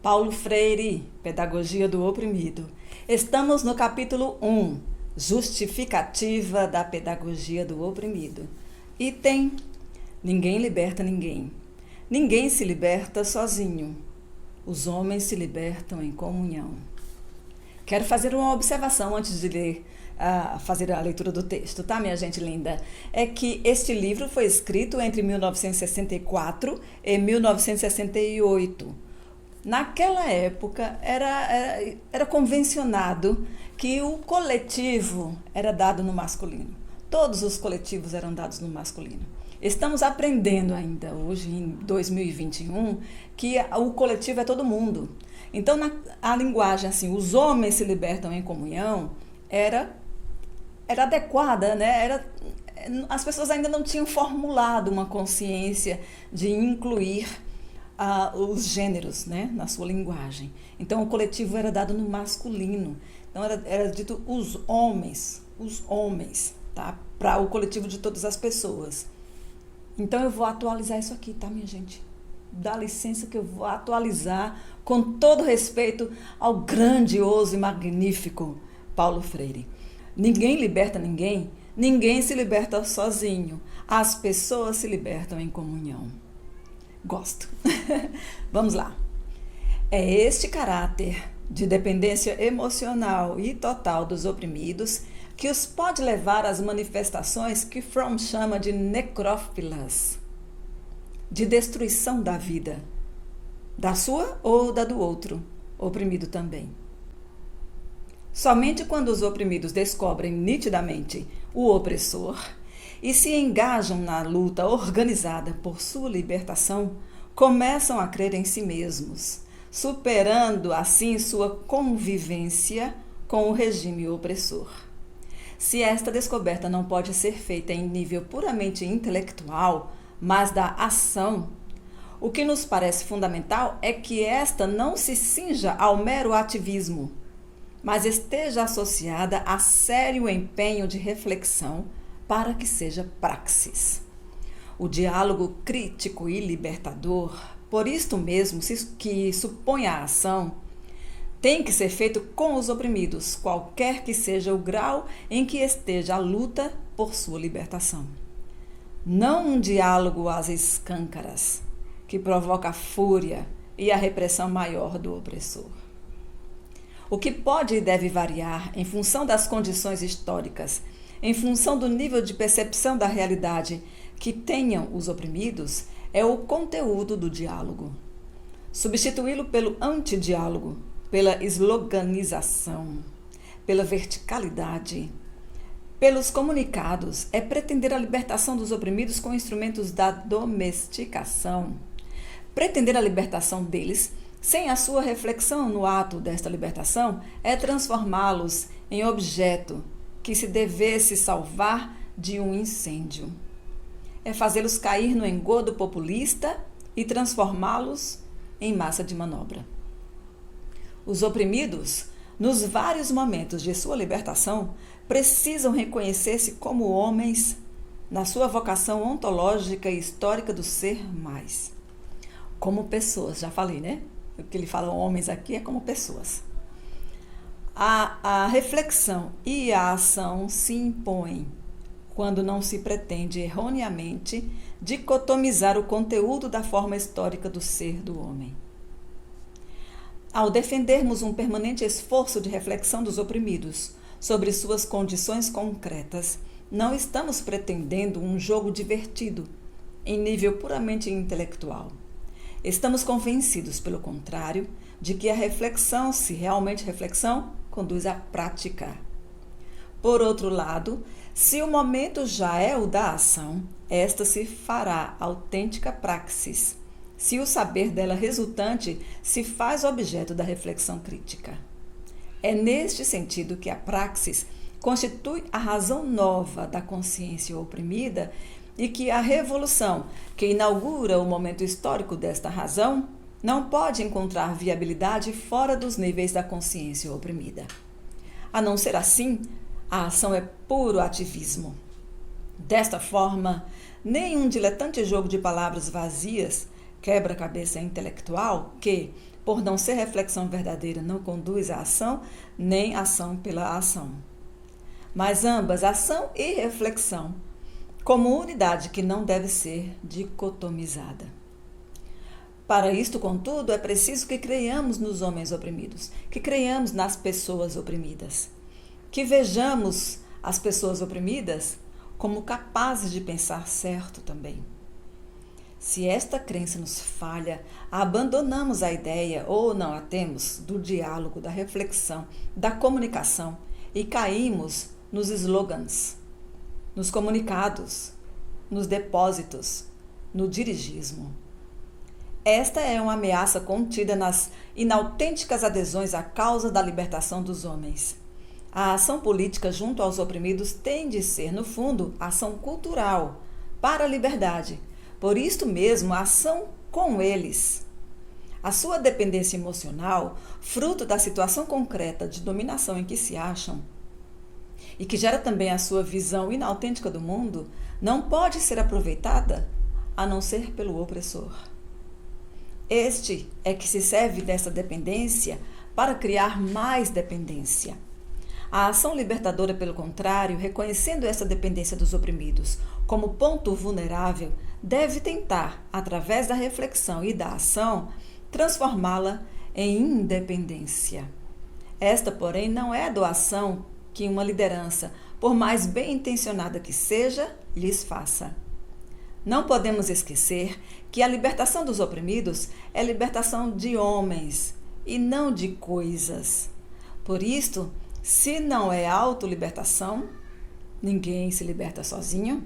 Paulo Freire, Pedagogia do Oprimido. Estamos no capítulo 1, Justificativa da Pedagogia do Oprimido. Item: ninguém liberta ninguém. Ninguém se liberta sozinho. Os homens se libertam em comunhão. Quero fazer uma observação antes de fazer a leitura do texto, tá, minha gente linda? É que este livro foi escrito entre 1964 e 1968. Naquela época era convencionado que o coletivo era dado no masculino. Todos os coletivos eram dados no masculino. Estamos aprendendo ainda, hoje em 2021, que o coletivo é todo mundo. Então, a linguagem assim, os homens se libertam em comunhão, era adequada, né? As pessoas ainda não tinham formulado uma consciência de incluir os gêneros, né, na sua linguagem. Então, o coletivo era dado no masculino. Então, era dito os homens, tá? Para o coletivo de todas as pessoas. Então, eu vou atualizar isso aqui, tá, minha gente? Dá licença que eu vou atualizar com todo respeito ao grandioso e magnífico Paulo Freire. Ninguém liberta ninguém, ninguém se liberta sozinho. As pessoas se libertam em comunhão. Gosto. Vamos lá. É este caráter de dependência emocional e total dos oprimidos que os pode levar às manifestações que Fromm chama de necrófilas, de destruição da vida, da sua ou da do outro, oprimido também. Somente quando os oprimidos descobrem nitidamente o opressor e se engajam na luta organizada por sua libertação, começam a crer em si mesmos, superando assim sua convivência com o regime opressor. Se esta descoberta não pode ser feita em nível puramente intelectual, mas da ação, o que nos parece fundamental é que esta não se cinja ao mero ativismo, mas esteja associada a sério empenho de reflexão para que seja praxis. O diálogo crítico e libertador, por isto mesmo que supõe a ação, tem que ser feito com os oprimidos, qualquer que seja o grau em que esteja a luta por sua libertação. Não um diálogo às escâncaras, que provoca a fúria e a repressão maior do opressor. O que pode e deve variar em função das condições históricas, em função do nível de percepção da realidade que tenham os oprimidos, é o conteúdo do diálogo. Substituí-lo pelo antidiálogo, pela sloganização, pela verticalidade, pelos comunicados, é pretender a libertação dos oprimidos com instrumentos da domesticação. Pretender a libertação deles, sem a sua reflexão no ato desta libertação, é transformá-los em objeto que se devesse salvar de um incêndio. É fazê-los cair no engodo populista e transformá-los em massa de manobra. Os oprimidos, nos vários momentos de sua libertação, precisam reconhecer-se como homens na sua vocação ontológica e histórica do ser mais. Como pessoas, já falei, né? O que ele fala homens aqui é como pessoas. A reflexão e a ação se impõem quando não se pretende erroneamente dicotomizar o conteúdo da forma histórica do ser do homem. Ao defendermos um permanente esforço de reflexão dos oprimidos sobre suas condições concretas, não estamos pretendendo um jogo divertido, em nível puramente intelectual. Estamos convencidos, pelo contrário, de que a reflexão, se realmente reflexão, conduz à prática. Por outro lado, se o momento já é o da ação, esta se fará autêntica praxis, se o saber dela resultante se faz objeto da reflexão crítica. É neste sentido que a praxis constitui a razão nova da consciência oprimida e que a revolução, que inaugura o momento histórico desta razão, não pode encontrar viabilidade fora dos níveis da consciência oprimida. A não ser assim, a ação é puro ativismo. Desta forma, nenhum diletante jogo de palavras vazias quebra-cabeça intelectual que, por não ser reflexão verdadeira, não conduz à ação, nem ação pela ação. Mas ambas, ação e reflexão, como unidade que não deve ser dicotomizada. Para isto, contudo, é preciso que creiamos nos homens oprimidos, que creiamos nas pessoas oprimidas, que vejamos as pessoas oprimidas como capazes de pensar certo também. Se esta crença nos falha, abandonamos a ideia ou não a temos do diálogo, da reflexão, da comunicação e caímos nos slogans, nos comunicados, nos depósitos, no dirigismo. Esta é uma ameaça contida nas inautênticas adesões à causa da libertação dos homens. A ação política junto aos oprimidos tem de ser, no fundo, ação cultural para a liberdade. Por isto mesmo, a ação com eles. A sua dependência emocional, fruto da situação concreta de dominação em que se acham, e que gera também a sua visão inautêntica do mundo, não pode ser aproveitada a não ser pelo opressor. Este é que se serve dessa dependência para criar mais dependência. A ação libertadora, pelo contrário, reconhecendo essa dependência dos oprimidos como ponto vulnerável, deve tentar, através da reflexão e da ação, transformá-la em independência. Esta, porém, não é a doação que uma liderança, por mais bem intencionada que seja, lhes faça. Não podemos esquecer que a libertação dos oprimidos é libertação de homens e não de coisas. Por isto, se não é autolibertação, ninguém se liberta sozinho,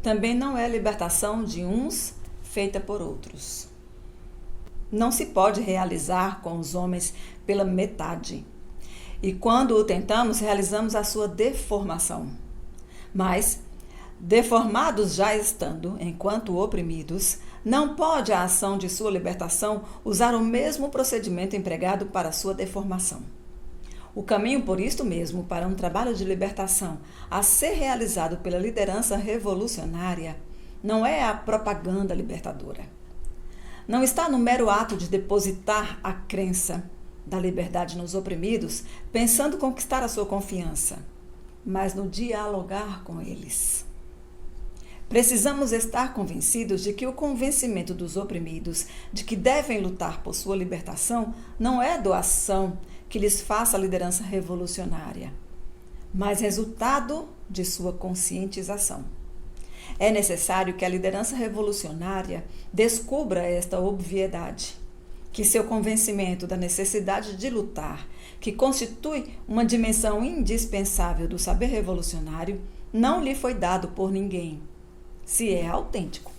também não é libertação de uns feita por outros. Não se pode realizar com os homens pela metade. E quando o tentamos, realizamos a sua deformação. Mas, deformados já estando, enquanto oprimidos, não pode a ação de sua libertação usar o mesmo procedimento empregado para sua deformação. O caminho, por isto mesmo, para um trabalho de libertação a ser realizado pela liderança revolucionária não é a propaganda libertadora. Não está no mero ato de depositar a crença da liberdade nos oprimidos, pensando conquistar a sua confiança, mas no dialogar com eles. Precisamos estar convencidos de que o convencimento dos oprimidos de que devem lutar por sua libertação não é doação que lhes faça a liderança revolucionária, mas resultado de sua conscientização. É necessário que a liderança revolucionária descubra esta obviedade, que seu convencimento da necessidade de lutar, que constitui uma dimensão indispensável do saber revolucionário, não lhe foi dado por ninguém, se é autêntico.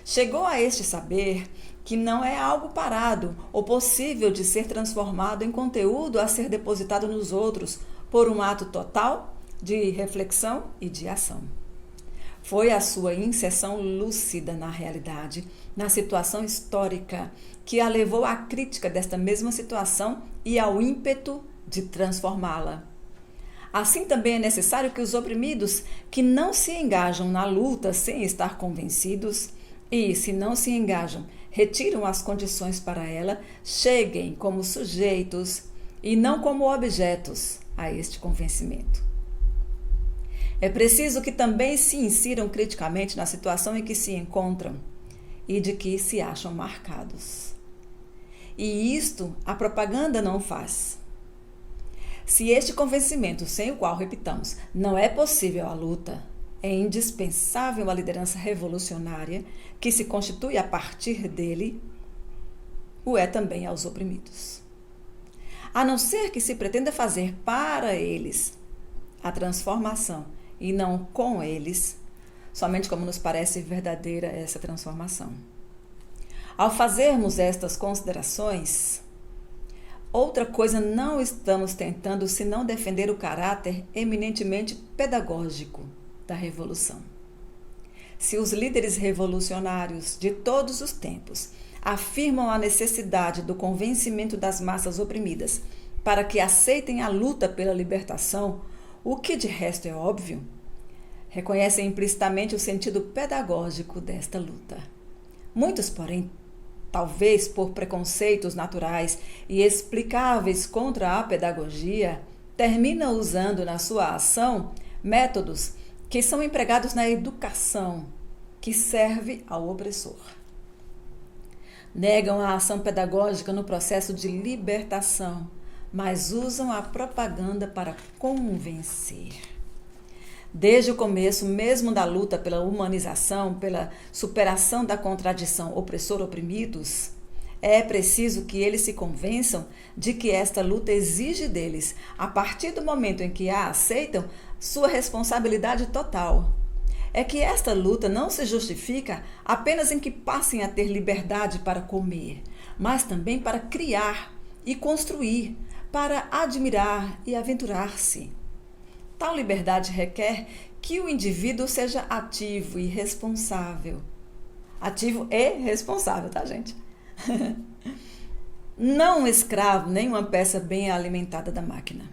Chegou a este saber que não é algo parado ou possível de ser transformado em conteúdo a ser depositado nos outros por um ato total de reflexão e de ação. Foi a sua inserção lúcida na realidade, na situação histórica, que a levou à crítica desta mesma situação e ao ímpeto de transformá-la. Assim também é necessário que os oprimidos que não se engajam na luta sem estar convencidos e, se não se engajam, retiram as condições para ela, cheguem como sujeitos e não como objetos a este convencimento. É preciso que também se insiram criticamente na situação em que se encontram e de que se acham marcados. E isto a propaganda não faz. Se este convencimento, sem o qual, repitamos, não é possível a luta, é indispensável a liderança revolucionária que se constitui a partir dele, o é também aos oprimidos. A não ser que se pretenda fazer para eles a transformação e não com eles, somente como nos parece verdadeira essa transformação. Ao fazermos estas considerações, outra coisa não estamos tentando senão defender o caráter eminentemente pedagógico da revolução. Se os líderes revolucionários de todos os tempos afirmam a necessidade do convencimento das massas oprimidas para que aceitem a luta pela libertação, o que de resto é óbvio, reconhecem implicitamente o sentido pedagógico desta luta. Muitos, porém, talvez por preconceitos naturais e explicáveis contra a pedagogia, terminam usando na sua ação métodos que são empregados na educação, que serve ao opressor. Negam a ação pedagógica no processo de libertação, mas usam a propaganda para convencer. Desde o começo mesmo da luta pela humanização, pela superação da contradição opressor-oprimidos, é preciso que eles se convençam de que esta luta exige deles, a partir do momento em que a aceitam, sua responsabilidade total. É que esta luta não se justifica apenas em que passem a ter liberdade para comer, mas também para criar e construir, para admirar e aventurar-se. Tal liberdade requer que o indivíduo seja ativo e responsável. Ativo e responsável, tá, gente? Não um escravo, nem uma peça bem alimentada da máquina.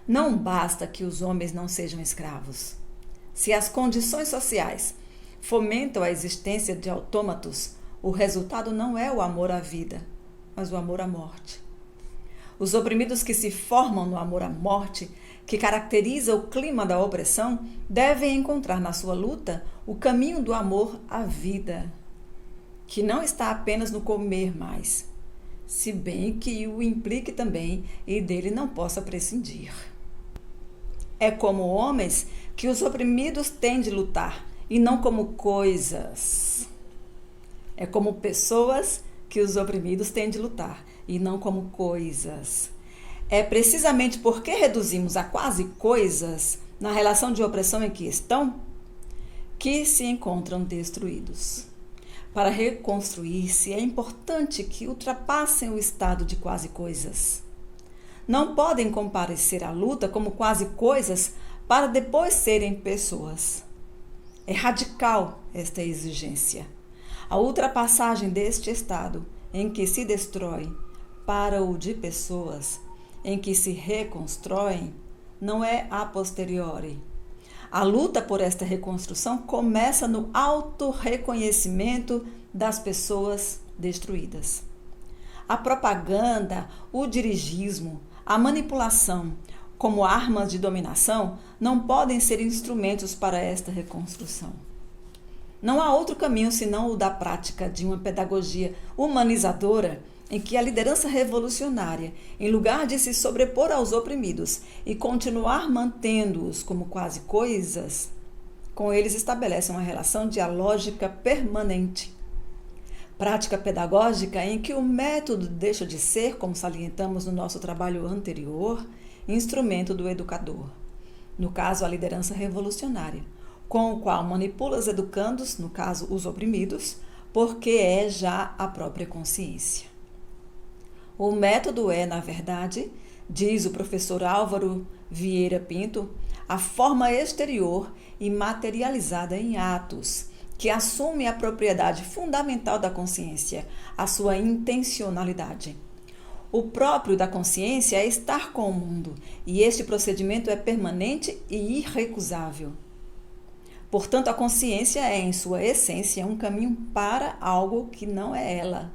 Não basta que os homens não sejam escravos. Se as condições sociais fomentam a existência de autômatos, o resultado não é o amor à vida, mas o amor à morte. Os oprimidos que se formam no amor à morte, que caracteriza o clima da opressão, devem encontrar na sua luta o caminho do amor à vida, que não está apenas no comer mais, se bem que o implique também e dele não possa prescindir. É como homens que os oprimidos têm de lutar, e não como coisas. É como pessoas que os oprimidos têm de lutar, e não como coisas. É precisamente porque reduzimos a quase coisas, na relação de opressão em que estão, que se encontram destruídos. Para reconstruir-se, é importante que ultrapassem o estado de quase coisas. Não podem comparecer à luta como quase coisas para depois serem pessoas. É radical esta exigência. A ultrapassagem deste estado em que se destrói para o de pessoas, em que se reconstrói, não é a posteriori. A luta por esta reconstrução começa no autorreconhecimento das pessoas destruídas. A propaganda, o dirigismo, a manipulação, como armas de dominação, não podem ser instrumentos para esta reconstrução. Não há outro caminho senão o da prática de uma pedagogia humanizadora, em que a liderança revolucionária, em lugar de se sobrepor aos oprimidos e continuar mantendo-os como quase coisas, com eles estabelece uma relação dialógica permanente. Prática pedagógica em que o método deixa de ser, como salientamos no nosso trabalho anterior, instrumento do educador, no caso a liderança revolucionária, com o qual manipula os educandos, no caso os oprimidos, porque é já a própria consciência. O método é, na verdade, diz o professor Álvaro Vieira Pinto, a forma exterior e materializada em atos, que assume a propriedade fundamental da consciência, a sua intencionalidade. O próprio da consciência é estar com o mundo, e este procedimento é permanente e irrecusável. Portanto, a consciência é, em sua essência, um caminho para algo que não é ela,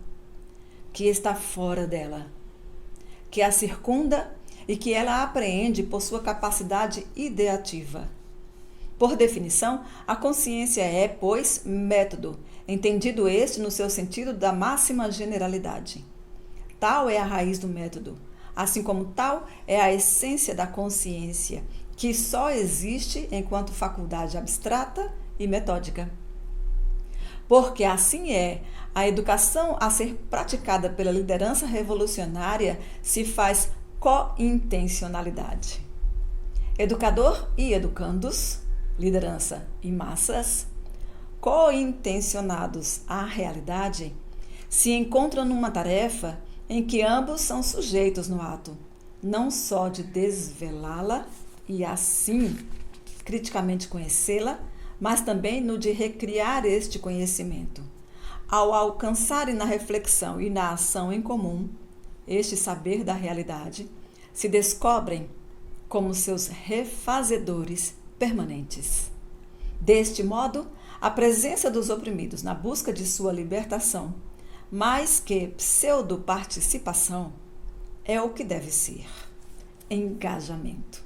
que está fora dela, que a circunda e que ela apreende por sua capacidade ideativa. Por definição, a consciência é, pois, método, entendido este no seu sentido da máxima generalidade. Tal é a raiz do método, assim como tal é a essência da consciência, que só existe enquanto faculdade abstrata e metódica. Porque assim é, a educação a ser praticada pela liderança revolucionária se faz co-intencionalidade. Educador e educandos, liderança e massas, co-intencionados à realidade, se encontram numa tarefa em que ambos são sujeitos no ato, não só de desvelá-la e assim criticamente conhecê-la, mas também no de recriar este conhecimento. Ao alcançarem na reflexão e na ação em comum este saber da realidade, se descobrem como seus refazedores permanentes. Deste modo, A presença dos oprimidos na busca de sua libertação, mais que pseudo-participação, é o que deve ser engajamento.